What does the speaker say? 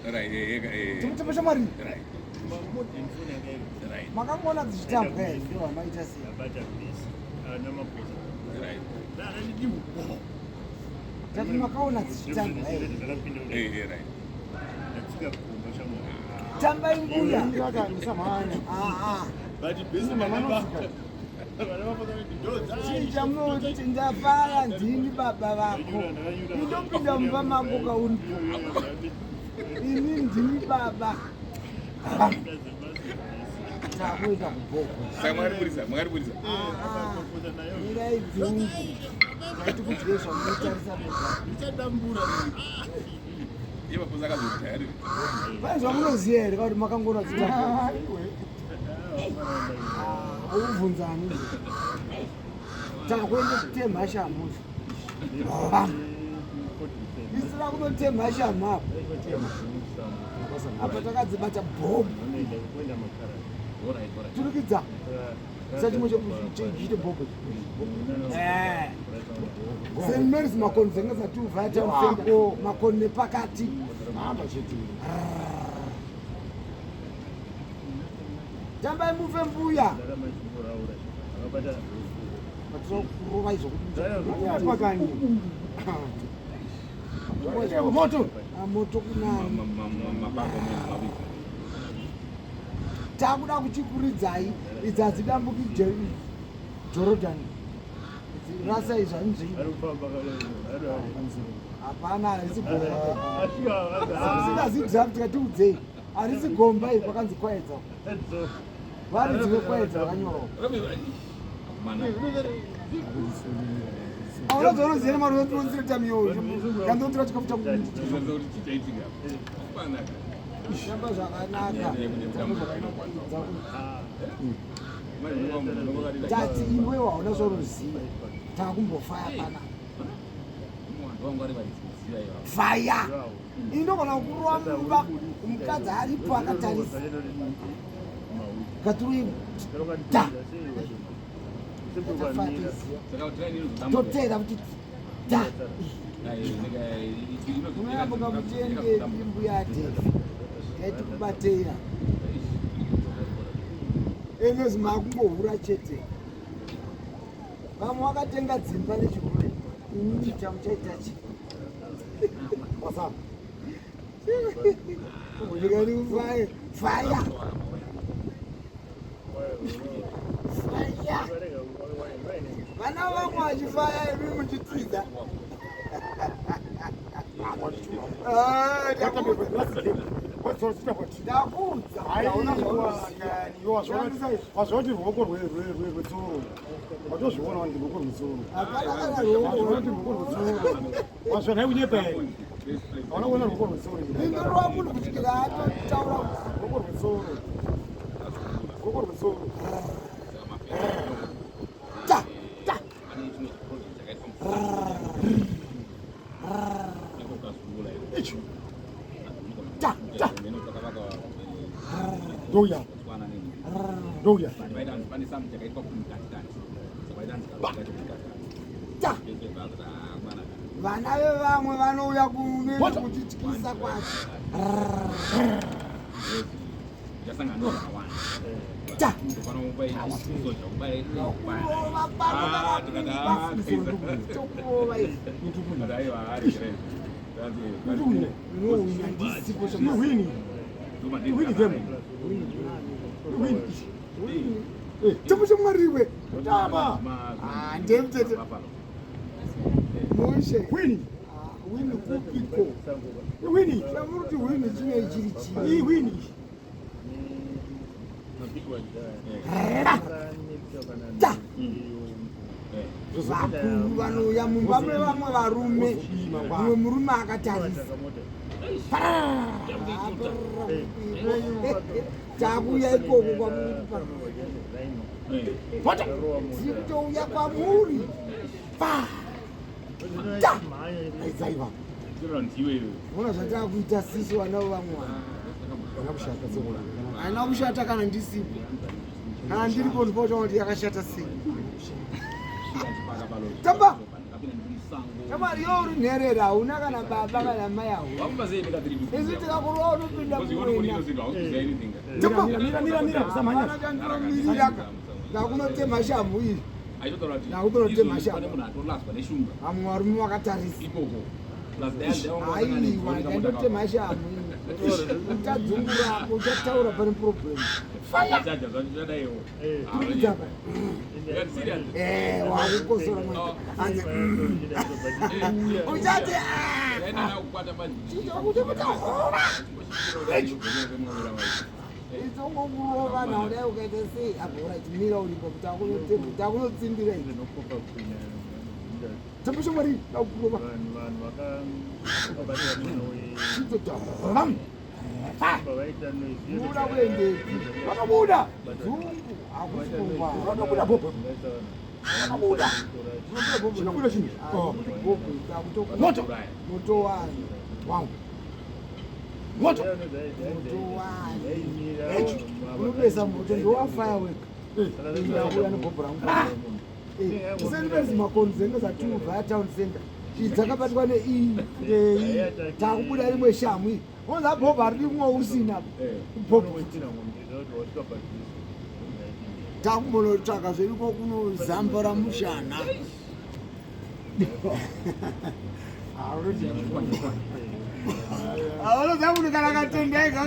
Chimutamba chamwari. Makangona dzichitambwa ere ndiwo maita sei. Tati makaona dzichitambwa ere. Tamba imbuya. Chinja munoti ndafara ndini baba vako. Indopinda mumba mako kauripo. Ini ndini baba. Takuita kubhoko. Mwakaripurisa. Mirai dzungu. Maiti kudyeswa munotarisa baba. Ichadambura. Iva kuzakazoita here. Vaizva munoziva here kuti makangona dzitambwa. Ubvunzani. Takuenda kutemha shamu. Isina kunotemha shamu apa. Apa takadzibata bhomu. Turikidza. Sachimwe chekuite bhomu. St. Mary's makoni dzengeza tuvata mfengo makoni nepakati. Tamba imufe mbuya. Patirova izvo pakani. Moto. Moto kunani. Takuda kuchikuridzai idzazi dambuki Jordan. Rasa izvanzi. Hapana harisi gomba. Singazidzira kuti katiudzei. Harisi gomba iri kwakanzi kwaedza. Vari dzimwe kwaedza vakanyorwa. Auna dzaunoziva mari wekuronzera miyoyo. Kandotora chikafu changu. Shamba zvakanaka. Tati iwe waona zvaunoziva. Takumbofaya pana. Faya. Inogona kurova mumba mukadzi aripo akatarisa. Katuri ta. Totera kuti ta. Unoyambuka mutende imbuya Devi. Yatikubateira. Enozi makungohura chete. Vamwe vakatenga dzimba nechikuru. Inini chamuchaita chi. Wasa. Ndikati fire. Fire. Fire. Vana vamwe vachifaya imi muchitiza. Wazvoti ruoko rwetsoro watozviona kuti ruoko rwetsoro wazvonai kunyepa here hauna kuona ruoko rwetsoro indorova munhu kusvikira atotaura ruoko rwetsoro Doya. Vana vevamwe vanouya kumene kutityisa kwacho. Chamwariwe utama ndemtete mushe wini kupiko wini chamuruti wini chine chiri chini wini vakuru vanouya mumba mevamwe varume mumwe murume akatarisa takuya ikoko kwamuri zikutouya kwamuri aidzaiva ona zvatakuita sisi vana vevamwe haina kushata kana ndisipo kana ndiripo ndipotaona kuti yakashata sei tamba Kama yori nherera una kana baba kana mai aho. Izi tikakurwa unopinda kuina. Mira kusamanya. Ndakunotema shamhu iyi. Ndakunotema shamhu. Amwarume wakatarisa. Aiwa ndandotema shamhu iyi. Utadzungura uchataura pane problem. Wakukosora uchati izongongurova nawo dai ukaita sei abora chimira uripo kuti takunotsimbira tambashomari takurova muda kuendeki vakabuda zungu akufungwa vakabuda bobo vakabuda chinobuda chini moto moto wani wangu moto wani unopesa moto ndowa firework ndakuya nebhobho rangu tisendezi makonzenga zatiubva town center dzakabatwa nei takubuda rimwe shamwi onza bhobho ari rimwe usina bhobho takumbonotsvaka zveriko kunozambara mushana aunoziva kuti kana katendeka